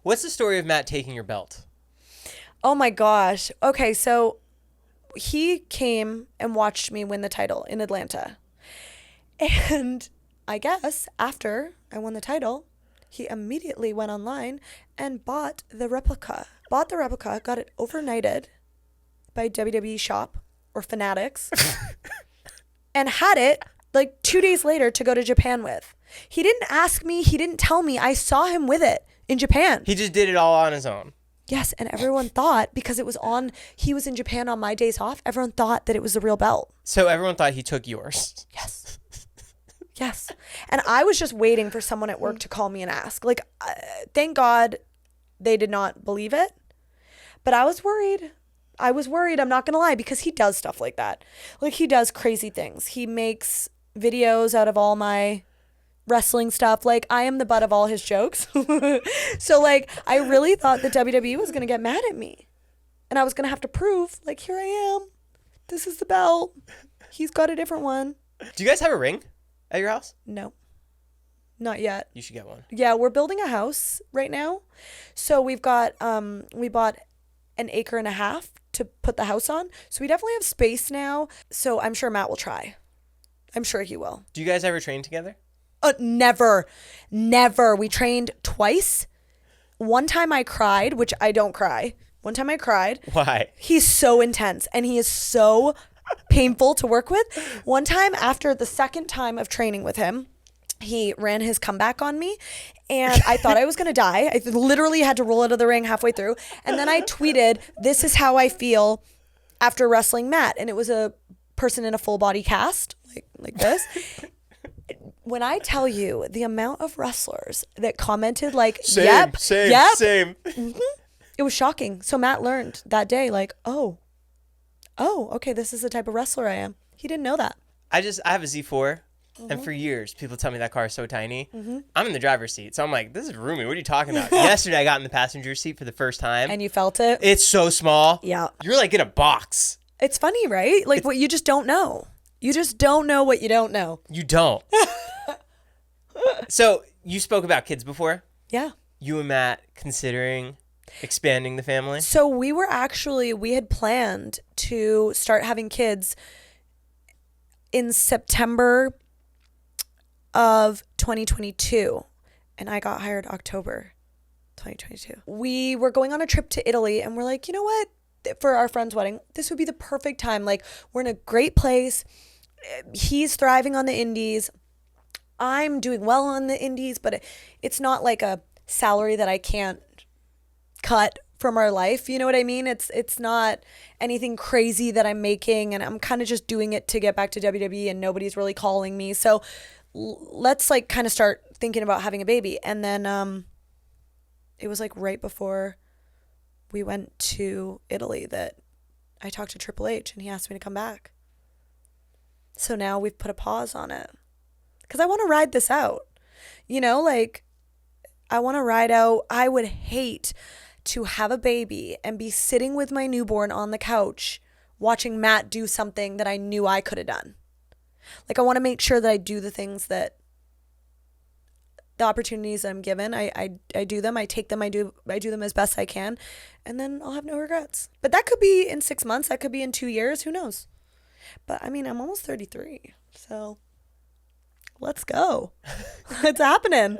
What's the story of Matt taking your belt? Oh my gosh. Okay, so he came and watched me win the title in Atlanta. And I guess after I won the title, he immediately went online and bought the replica. Got it overnighted by WWE Shop or Fanatics. And had it like 2 days later to go to Japan with. He didn't ask me. He didn't tell me. I saw him with it in Japan. He just did it all on his own. Yes, and everyone thought, because he was in Japan on my days off, everyone thought that it was the real belt. So everyone thought he took yours. Yes. Yes. And I was just waiting for someone at work to call me and ask. Like, thank God they did not believe it. But I was worried. I'm not going to lie, because he does stuff like that. Like, he does crazy things. He makes videos out of all my wrestling stuff. Like, I am the butt of all his jokes. So, like, I really thought the WWE was going to get mad at me. And I was going to have to prove, like, here I am. This is the belt. He's got a different one. Do you guys have a ring at your house? No. Not yet. You should get one. Yeah, we're building a house right now. So we bought an acre and a half to put the house on. So we definitely have space now. So I'm sure Matt will try. I'm sure he will. Do you guys ever train together? Never. We trained twice. One time I cried, which I don't cry. One time I cried. Why? He's so intense and he is so painful to work with. One time, after the second time of training with him, he ran his comeback on me and I thought I was going to die. I literally had to roll out of the ring halfway through. And then I tweeted, "This is how I feel after wrestling Matt." And it was a person in a full body cast, like this. When I tell you the amount of wrestlers that commented like, same. Mm-hmm. It was shocking. So Matt learned that day, like, oh, okay, this is the type of wrestler I am. He didn't know that. I have a Z4, and for years, people tell me that car is so tiny. I'm in the driver's seat, so I'm like, this is roomy. What are you talking about? Yesterday, I got in the passenger seat for the first time. And you felt it? It's so small. Yeah. You're like in a box. It's funny, right? Like, what you just don't know. You just don't know what you don't know. You don't. So, you spoke about kids before? Yeah. You and Matt considering expanding the family? So we had planned to start having kids in September of 2022, and I got hired October 2022. We were going on a trip to Italy, and we're like, you know what? For our friend's wedding, this would be the perfect time. Like, we're in a great place. He's thriving on the indies. I'm doing well on the indies, but it's not like a salary that I can't cut from our life. You know what I mean? It's not anything crazy that I'm making, and I'm kind of just doing it to get back to WWE, and nobody's really calling me. So let's like kind of start thinking about having a baby. And then it was like right before we went to Italy that I talked to Triple H and he asked me to come back. So now we've put a pause on it because I want to ride this out. You know, like, I want to ride out. I would hate to have a baby and be sitting with my newborn on the couch watching Matt do something that I knew I could have done. Like, I want to make sure that I do the things that the opportunities that I'm given, I do them, I take them, I do them as best I can, and then I'll have no regrets. But that could be in 6 months, that could be in 2 years, who knows? But I mean, I'm almost 33, so let's go. It's happening.